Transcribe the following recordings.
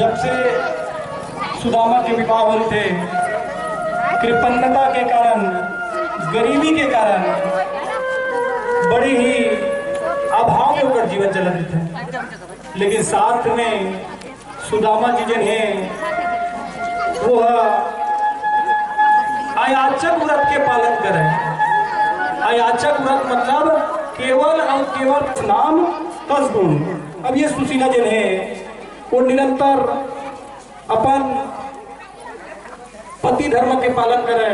जब से सुदामा के विवाह हुए थे, कृपणता के कारण, गरीबी के कारण बड़े ही अभाव में होकर जीवन चल रहे थे। लेकिन साथ में सुदामा जी जो हैं वो अयाचक व्रत के पालन करें। अयाचक व्रत मतलब केवल और केवल नाम तसगुण। अब ये सुशीला जन है वो निरंतर अपन पति धर्म के पालन करे,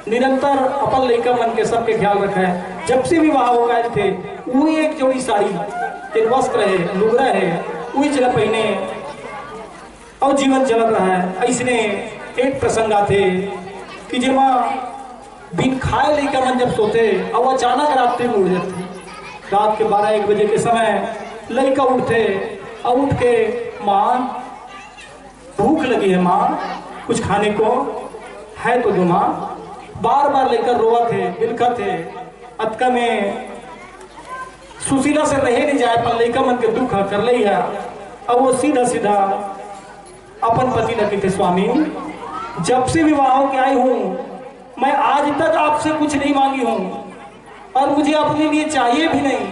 निरंतर अपन लड़का मन के सबके ख्याल रखे। जब से विवाह हो गए थे वही एक जोड़ी साड़ी एक वस्त्र है, लुगरा है, वही चला पहने और जीवन चल रहा है। ऐसने एक प्रसंग आते कि जिमा बिन खाए लड़का मन जब सोते और अचानक रात्रि में उठ जाते। रात के 12-1 बजे के समय लड़का उठते और उठ के माँ भूख लगी है, माँ कुछ खाने को है तो दो माँ। बार बार लेकर रोआ थे, बिलखा थे। अतका में सुशीला से रहे नहीं जाए पर लड़का मन के दुख कर ली है। अब वो सीधा सीधा अपन पति न कहते, स्वामी जब से विवाह हो के आई हूँ मैं आज तक आपसे कुछ नहीं मांगी हूँ और मुझे अपने लिए चाहिए भी नहीं,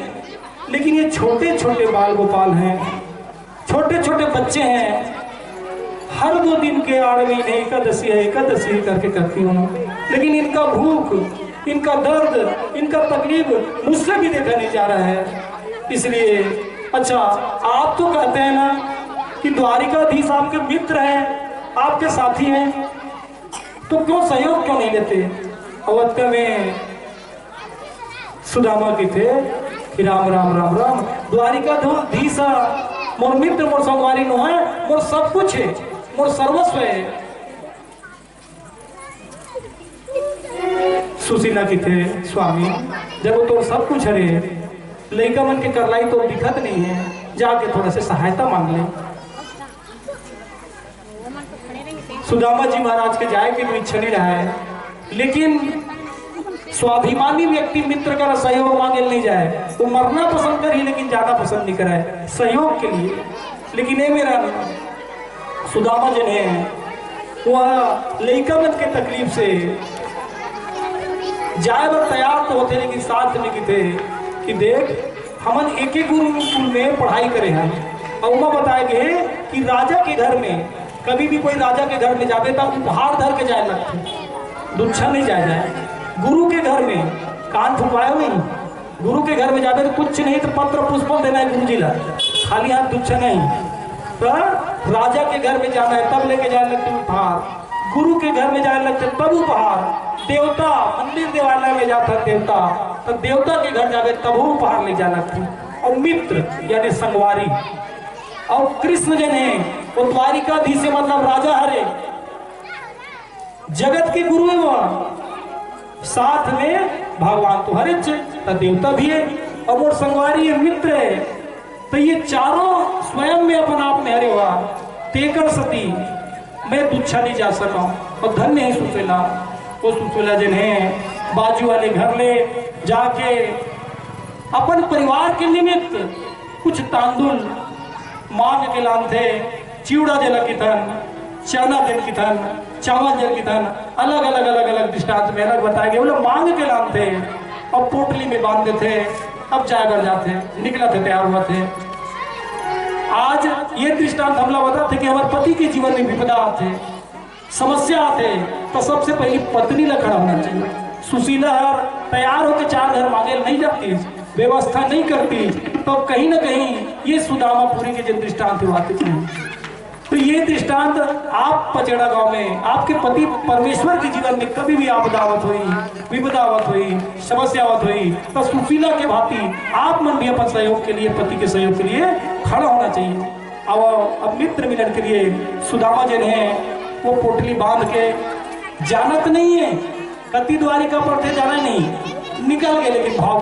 लेकिन ये छोटे छोटे बाल गोपाल हैं, छोटे छोटे बच्चे हैं। हर 2 दिन के 8 महीने एकादशी है एकादशी करके करती हूँ, लेकिन इनका भूख, इनका दर्द, इनका तकलीफ मुझसे भी देखा नहीं जा रहा है। इसलिए अच्छा आप तो कहते हैं ना कि द्वारिकाधीश आपके मित्र हैं, आपके साथी हैं, तो क्यों सहयोग क्यों नहीं लेते? अवध में सुदामा की थे कि राम राम राम राम द्वारिकाधीश मोर मित्र मोर संगवारी नो है, मोर सब कुछ है, मोर सर्वस्व है। सुशीला की थे, स्वामी जब तो सब कुछ है, लड़का मन के करलाई तो दिखत नहीं है, जाके थोड़ा से सहायता मांग ले। सुदामा जी महाराज के जाए की भी इच्छा नहीं रहा है, लेकिन स्वाभिमानी व्यक्ति मित्र का सहयोग मांगे नहीं जाए, वो मरना पसंद कर ही लेकिन जाना पसंद नहीं करे सहयोग के लिए। लेकिन ये मेरा सुदामा जन है वह लड़का मन के तकलीफ से जाए बर तैयार तो होते, लेकिन साथ में थे कि देख हमन एक एक गुरुकुल में पढ़ाई करे हैं और वह बताए गए कि राजा के घर में कभी भी कोई राजा के घर में जावे तो उपहार धर के जाए लगते, दुच्छा नहीं जाए। गुरु के घर में कान फुकवाए नहीं, गुरु के घर में जावे तो कुछ नहीं तो पत्र पुष्प देना है गुरु जी ला, खाली हाथ दुच्छा नहीं। तो राजा के घर में जाना है तब लेके जाने लगते उपहार, गुरु के घर में जाने लगते तब उपहार, देवता मंदिर देवालय में जाता देवता तो देवता के घर जावे तब उपहार ले जाना लगती। और मित्र यानी संगवारी और कृष्ण जन है वो द्वारिकाधीश से मतलब राजा हरे जगत के गुरु है, वह साथ में भगवान तो हरे तो देवता भी है और वो संगवारी है, मित्र है। तो ये चारों स्वयं में अपना आप में हरे हुआ तेकर सती मैं तुच्छा नहीं जा सका। और धन्य है सुशीला, वो सुशीला जन है बाजू वाले घर ले जाके अपन परिवार के निमित्त कुछ तांदुल मांग के लाते, चिवड़ा जल की धन, चना जल की धन, चावल जल की धन, अलग अलग अलग अलग दृष्टांत में अलग बताए गए। वो लोग मांग के लाते और पोटली में बांध देते, अब जाए बढ़ जाते, निकला थे, तैयार हुआ थे। आज ये दृष्टांत हमला बताते कि हमारे पति के जीवन में विपदा आते, समस्या आते तो सबसे पहले पत्नी ला खड़ा होना चाहिए। सुशीला तैयार होकर 4 घर मांगे नहीं जाती, व्यवस्था नहीं करती, तो कहीं ना कहीं ये सुदामापुरी के जो दृष्टांत आते थे। तो ये दृष्टांत आप पचेड़ा गांव में आपके पति परमेश्वर के जीवन में कभी भी आपदावत हुई, विपदावत हुई, समस्यावत हुई तो सुशीला के भांति आप मन भी अपन सहयोग के लिए, पति के सहयोग के लिए खड़ा होना चाहिए। अब मित्र मिलन के लिए सुदामा जन है वो पोटली बांध के जानत नहीं है, कति द्वारिका पर थे जाना नहीं, निकल गए लेकिन भाव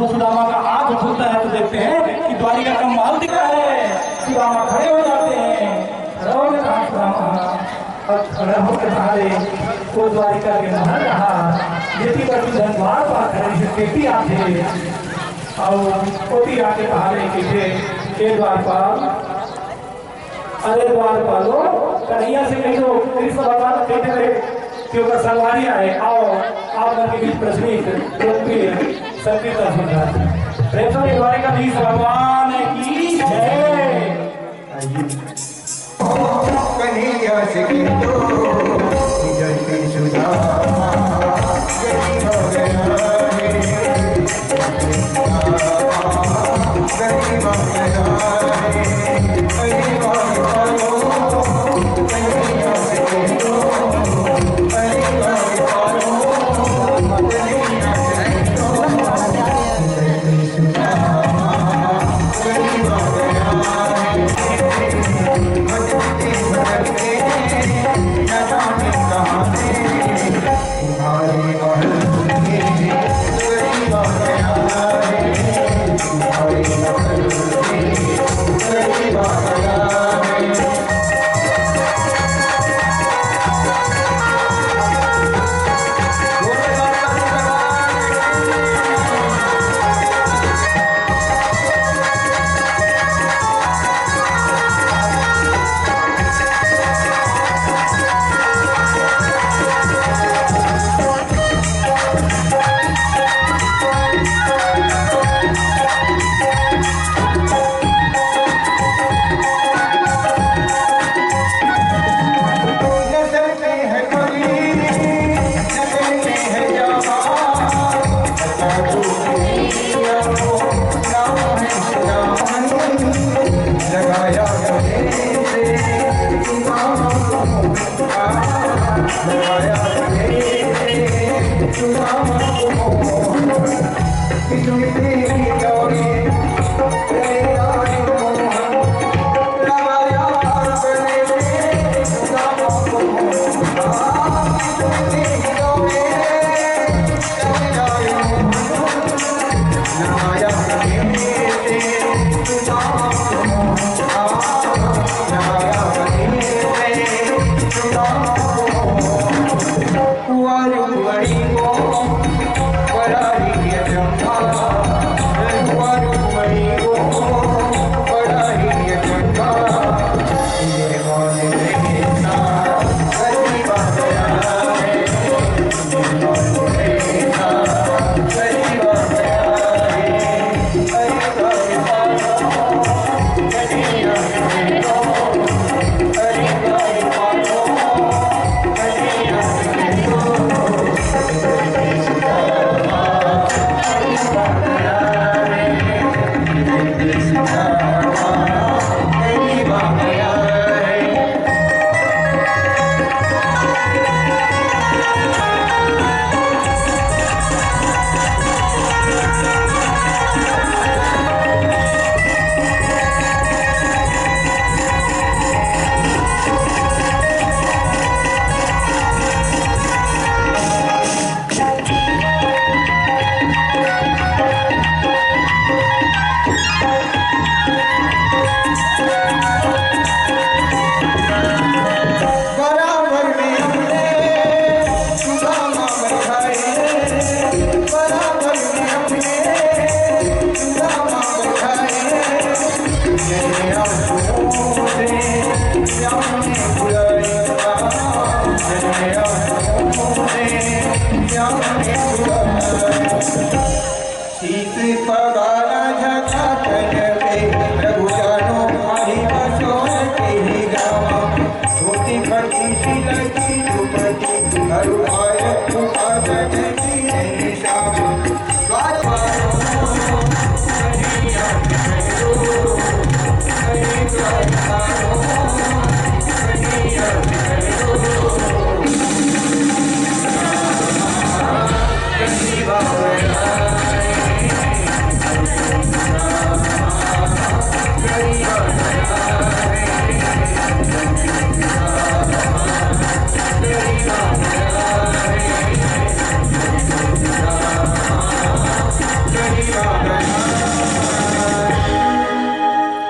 सुदामा का आंख खुलता है तो देखते हैं कि द्वारिका का महल दिख रहा है। सुदामा खड़े हो जाते हैं, खड़ा होकर कहा सुदामा, अब खड़ा होकर कहा वो द्वारिका के महल रहा यदि पर द्वार पर खड़े से बेटी आते और पोती आके कहा कि द्वारपाल, अरे द्वारपालो कन्हैया से कह दो कृष्ण भगवान कहते थे कि अगर सवारी आए आओ आप घर के बीच प्रचलित लोकप्रिय संगीत सुंदर द्वारिकाधीश भगवान की जय। कन्हैया से कह दो जय सुदामा गरीब हो गया गरीब हो गरीब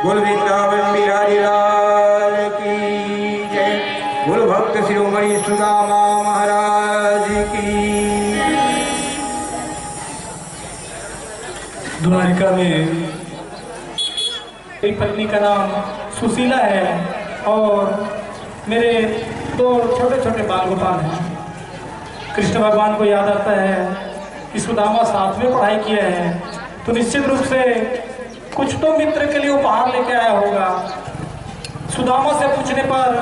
बोल वृंदावन बिहारी लाल की जय। बोल भक्त शिरोमणि सुदामा महाराज की। द्वारिका में एक पत्नी का नाम सुशीला है और मेरे दो छोटे छोटे बाल गोपाल हैं। कृष्ण भगवान को याद आता है कि सुदामा साथ में पढ़ाई किया है तो निश्चित रूप से कुछ तो मित्र के लिए उपहार लेके आया होगा। सुदामा से पूछने पर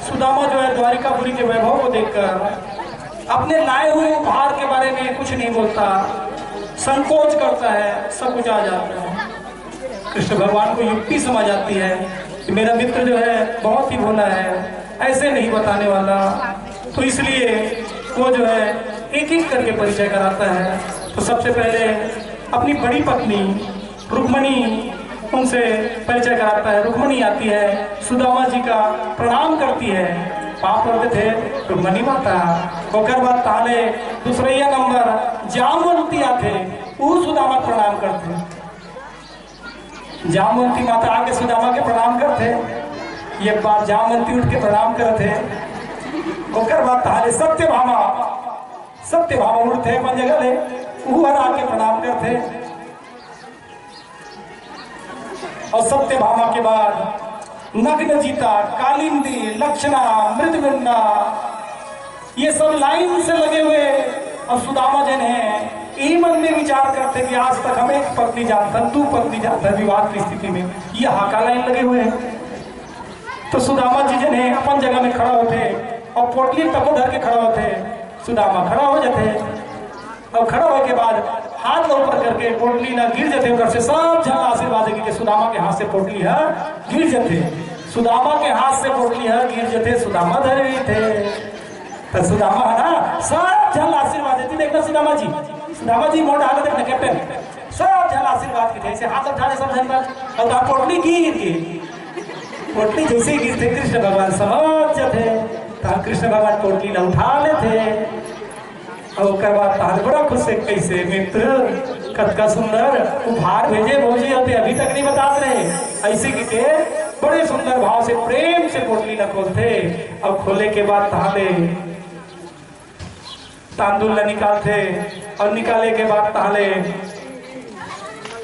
सुदामा जो है द्वारिकापुरी के वैभव को देखकर अपने लाए हुए उपहार के बारे में कुछ नहीं बोलता, संकोच करता है, सब कुछ आ जाता है। कृष्ण भगवान को युक्ति समझ आती है कि मेरा मित्र जो है बहुत ही भोला है, ऐसे नहीं बताने वाला, तो इसलिए वो जो है एक एक करके परिचय कराता है। तो सबसे पहले अपनी बड़ी पत्नी रुक्मणी उनसे परिचय कराता है। रुक्मणी आती है, सुदामा जी का प्रणाम करती है। पाप करते थे रुक्मणी माता होकर बात ताले दूसरैया नंबर जामवंती आते वो सुदामा प्रणाम करते। जामवंती माता आके सुदामा के प्रणाम करते। ये बात जामवंती उठ के प्रणाम करते होकर बात ताले सत्य भामा उठते अपन जगह ले वो आके प्रणाम करते। और सत्य भामा के बाद नग्न जीता, कालिंदी, लक्षणा, मृदगंधा ये सब लाइन से लगे हुए। और सुदामा जन है यही मन में विचार करते कि आज तक हम एक पत्नी जानता, तू पत्नी जानता, विवाद की स्थिति में ये हाका लाइन लगे हुए हैं। तो सुदामा जी जन है अपन जगह में खड़ा होते और पोटली तको धर के खड़ा होते। सुदामा खड़ा हो जाते और खड़ा होने के बाद हाथ ऊपर करके पोटली ना गिर जाते ऊपर से सब जन आशीर्वाद देंगे कि सुदामा के हाथ से पोटली है गिर जाते। सुदामा के हाथ से पोटली है गिर जाते, सुदामा धरे हुए थे तो सुदामा है ना सब जन आशीर्वाद देती। देखना सुदामा जी मोड़ हालत देखना कैप्टन सब जन आशीर्वाद के थे, ऐसे हाथ उठाने सब जन और पोटली गिर गई। पोटली जैसे गिरते कृष्ण भगवान समझ जाते, कृष्ण भगवान पोटली ना उठा लेते और बाद बड़ा खुश है। कैसे मित्र कतका सुंदर उपहार भेजे भोजे होते अभी तक नहीं बताते रहे। ऐसे के बड़े सुंदर भाव से प्रेम से पोटली न खोलते और खोले के बाद ताले तांदुल निकालते और निकाले के बाद ताले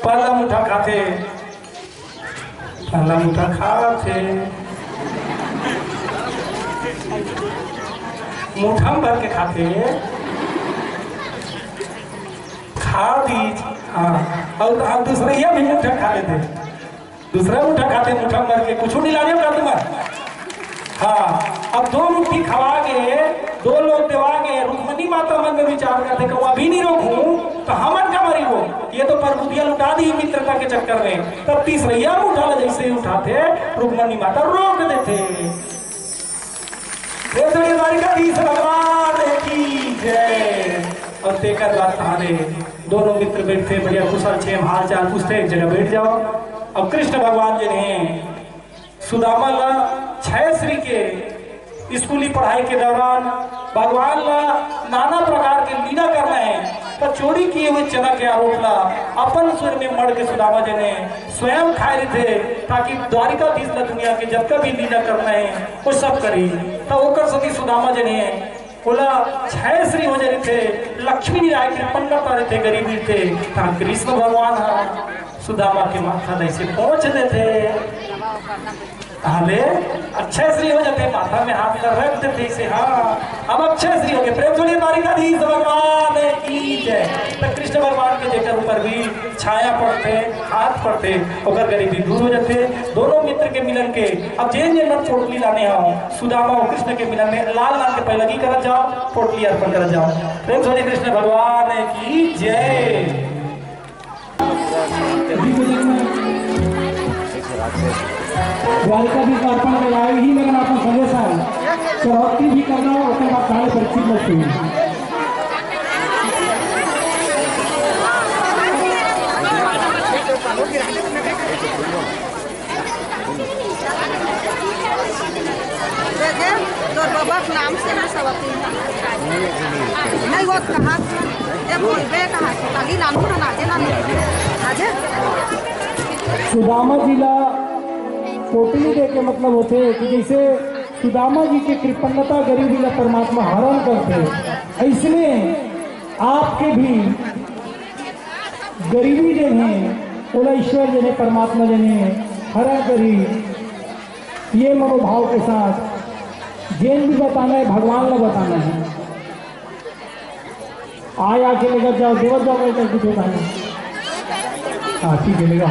पहला मुठा खाते, पहला मुठा खाते मुठा भर के खाते खा दीज। हाँ और दूसरा ये भी मुठा खा लेते, दूसरा मुठा खाते मुठा भर के कुछ नहीं लाने का तुम्हारा। हाँ अब दो मुट्ठी खवा के दो लोग देवा के रुक्मणी माता मन में विचार करते कि अभी नहीं रोकूं तो हमन का मरी वो ये तो परबुदिया लुटा दी मित्रता के चक्कर में। तब तीसरा उठा जैसे ही उठाते रुक्मणी माता रोक देते। भगवान की जय। और देकर बात ताने दोनों मित्र बैठते बढ़िया कुशल क्षेम हाल चाल पूछते एक जगह बैठ जाओ। अब कृष्ण भगवान जी ने सुदामा ला छह श्री के स्कूली पढ़ाई के दौरान भगवान ला नाना प्रकार के लीला करना है तो चोरी किए हुए चना के आरोप ला अपन सुर में मर के सुदामा जी ने स्वयं खाए थे ताकि द्वारिकाधीश ला दुनिया के जब कभी लीला करना है वो सब करी। तो ओकर सती सुदामा जी ने बोला छह श्री हो जाते थे, लक्ष्मी राय के पन्ना तारे थे, गरीबी थे। कृष्ण भगवान सुदामा के माथा ऐसे पहुंच देते ताले अक्षय श्री हो जाते, माथा में हाथ कर रख देते इसे। हाँ अब अक्षय श्री हो गए। प्रेम सुनिए द्वारिकाधीश भगवान की जय। तो कृष्ण भगवान के जेकर ऊपर भी छाया पड़ते, हाथ पड़ते और गरीबी दूर हो जाते। दोनों मित्र के मिलन के अब जेन जेन पोटली लाने आओ सुदामा और कृष्ण के मिलन में लाल लाल के पहले कर जाओ, पोटली अर्पण कर जाओ। प्रेम सुनिए कृष्ण भगवान की जय। द्वारिका भी अर्पण कराए ही लेकिन आपको संदेश है चढ़ौती भी करना और उसके बाद सारे परिचित लगते हैं। तो बाबा नाम से ना सब नहीं वो कहा बोलबे कहा नाम आजे ना आजे सुदामा जिला पोटली दे के मतलब होते कि जैसे सुदामा जी की कृपणता गरीबी का परमात्मा हरण करते, इसलिए आपके भी गरीबी जो है बोला ईश्वर जो है परमात्मा जो है हरण करी। ये मनोभाव के साथ जैन भी बताना है, भगवान ने बताना है। आया के लेकर जाओ, देवत जाओ कर कुछ होता है। हाँ ठीक है, लेगा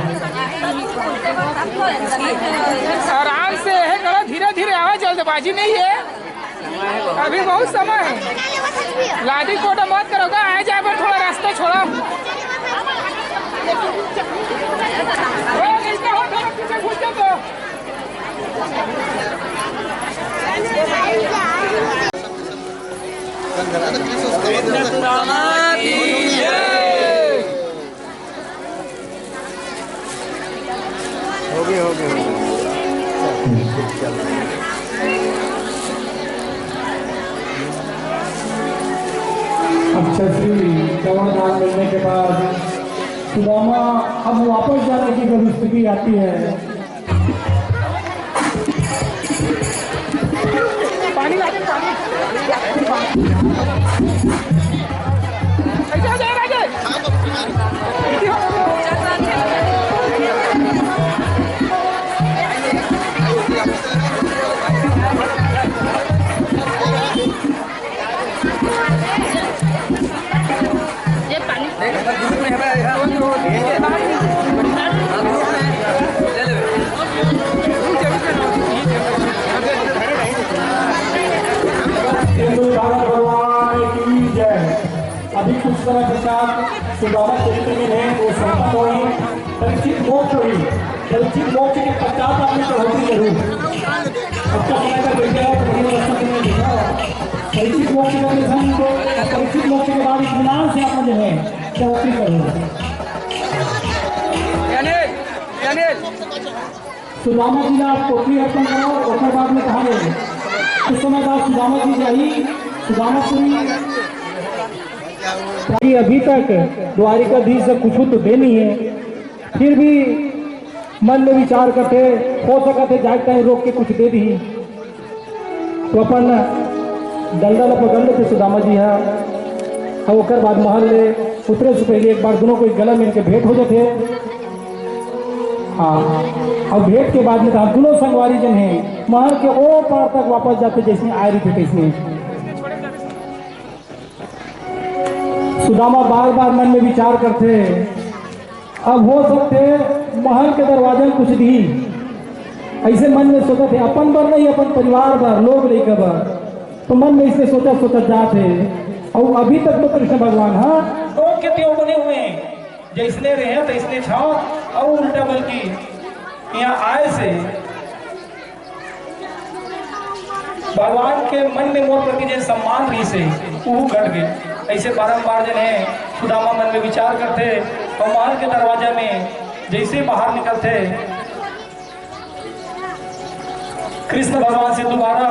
आराम से है, करो धीरे धीरे आवा, जल्दबाजी नहीं है, अभी बहुत समय है। लाठी कोटा मत करोगा, आ जाए पर थोड़ा रास्ता छोड़ा। पीछे घुस जाओ तो हो गए। अच्छा श्री श्रवण दान मिलने के बाद सुदामा अब वापस जाने की जब स्थिति आती है, पानी लाके पानी ऐसे जाए राजे। अभी कुछ समय पश्चात सुदामा चरित्र में है वो संपन्न हुई, परीक्षित मोक्ष हुई। परीक्षित मोक्ष के पश्चात आपने चढ़ौती जरूर अब तक समय का बैठ गया तो बढ़िया रास्ता में देखा। परीक्षित मोक्ष करने समय परीक्षित मोक्ष के बाद इत्मीनान से आपने जो है चढ़ौती करूँ। सुदामा जी ने आप पोटली अर्पण करो, उसके बाद में कहा गए कुछ समय बाद सुदामा जी जाई सुदामापुरी। अभी तक द्वारिकाधीश से कुछ तो दे नहीं है, फिर भी मन में विचार करते हो सका थे जागता है रोक के कुछ दे दी तो अपन दलदल पकड़ लेते सुदामा जी है। और उसके बाद महल ले उतरे से पहले एक बार दोनों को गला मिल के भेंट हो जाते। हाँ, और भेंट के बाद में तो दोनों संगवारी जन है महल के ओ पार तक वापस जाते जैसे आए रही थे कैसे। सुदामा बार बार मन में विचार करते अब हो सकते महल के दरवाजे में कुछ दी, ऐसे मन में सोचा थे अपन बार नहीं अपन परिवार बार लोग नहीं कबर, तो मन में इसने सोचा सोचा जाते। और अभी तक तो कृष्ण भगवान हाँ तो के त्यों बने हुए हैं, जैसने रहे तैसने छाओ और उल्टा बल्कि यहाँ आए से भगवान के मन में मोर प्रति जैसे सम्मान रही से वो घट गए। ऐसे बारंबार जन है सुदामा मन में विचार करते और महल के दरवाजा में जैसे बाहर निकलते कृष्ण भगवान से दोबारा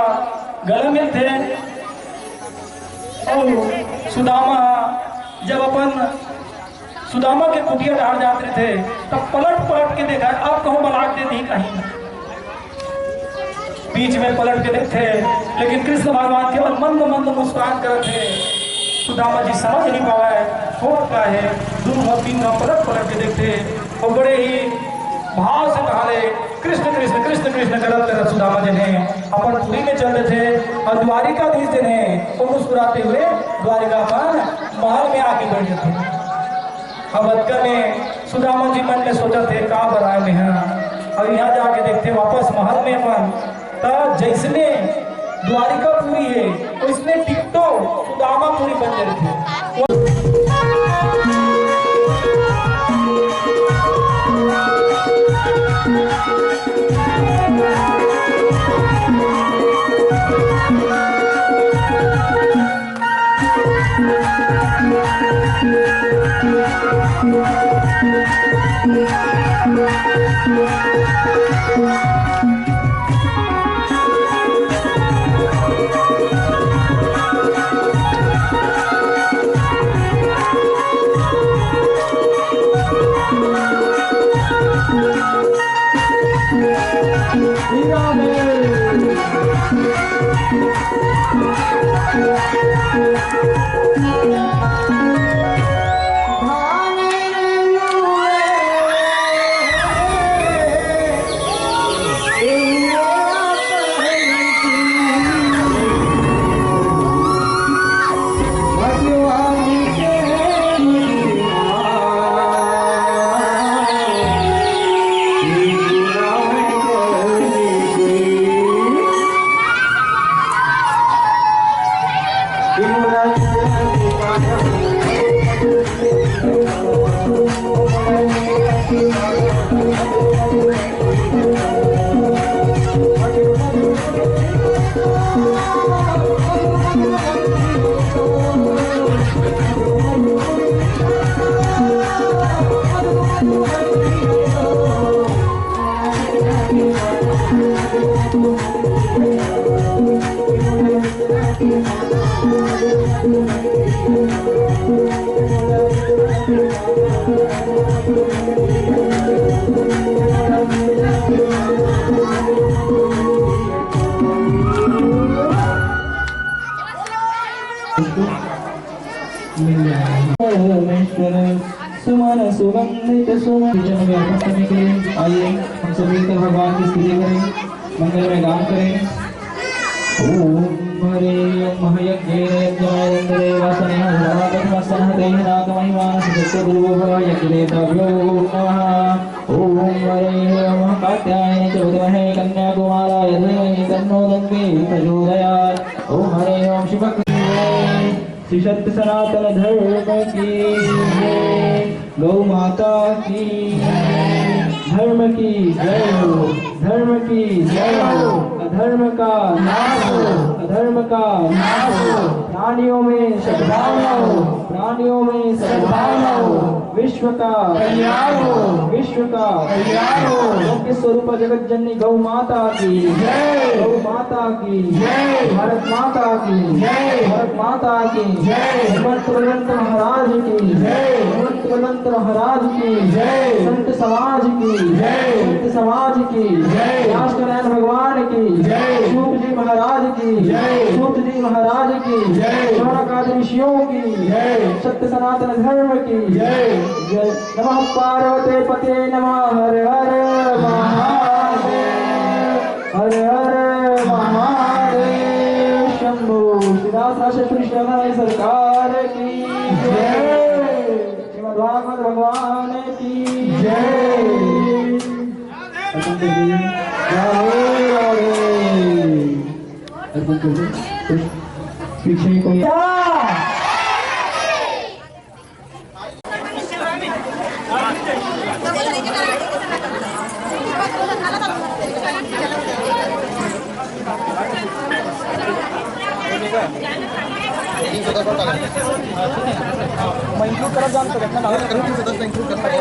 गले मिलते। और सुदामा जब अपन सुदामा के कुटिया डाल जाते थे तब पलट पलट के देखा अब कहूँ बलाट दे दी कहीं बीच में पलट के देखते, लेकिन कृष्ण भगवान केवल मंद मंद मुस्कुरान करते। सुदामा जी समझ नहीं पाए होता है, दोनों तीन पलट पलट के देखते और बड़े ही भाव से कहा कृष्ण कृष्ण कृष्ण कृष्ण करते सुदामा जी ने अपन पुरी में चल रहे थे और द्वारिकाधीश जी ने वो मुस्कुराते हुए द्वारिका पर महल में आके बैठ जाते। अब अदका में सुदामा जी मन में सोचा थे का बराए में है और यहाँ जाके देखते वापस महल में अपन तब जैसने द्वारिका पूरी है तो इसमें टिकटो सुदामा पूरी बन गई थी। सुमन सुगंधित सुमन करने के लिए आइए हम सभी मिलकर भगवान की स्तुति करें, मंगल में गान करें। ओम हरे महयज्ञेन यज्ञमायन्द्रे वासनेन सर्वागतमस्सनः तेनाक महिमानस सत्यगुरुभव यज्ञदेवताभ्यो नमः। ओम हरे महकात्यायने च विद्महे कन्याकुमाराय धीमहि तन्नो दन्ति प्रचोदयात्। ओम हरे ओम शिवक श्री सत्य सनातन धर्म की जय, गौ माता की धर्म की जय हो, धर्म की जय हो, अधर्म का नाश हो, अधर्म का नाश हो, प्राणियों में सद्भावना हो, प्राणियों में सद्भावना हो, विश्व का कल्याण हो, विश्व का कल्याण हो। मुख्य स्वरूप जगत जननी गौ माता की जय, गौ माता की जय, भारत माता की जय, भारत माता की जय, हेमंत बलवंत महाराज की जय, हेमंत बलवंत महाराज की जय, संत समाज की जय, संत समाज की जय, व्यासनारायण भगवान की जय, सूत जी महाराज की जय, सूत जी महाराज की जय, शौनकादि ऋषियों की जय, सत्य सनातन धर्म की जय जय। नमः पार्वते पते नमः। हर हर महादेव, हर हर महादेव शंभो। श्रीदास श्री सरकार की जय, श्रीमद् भागवत भगवान की जय। पीछे कोई इंक्लूड करत जाऊन इंक्लूड नहीं है।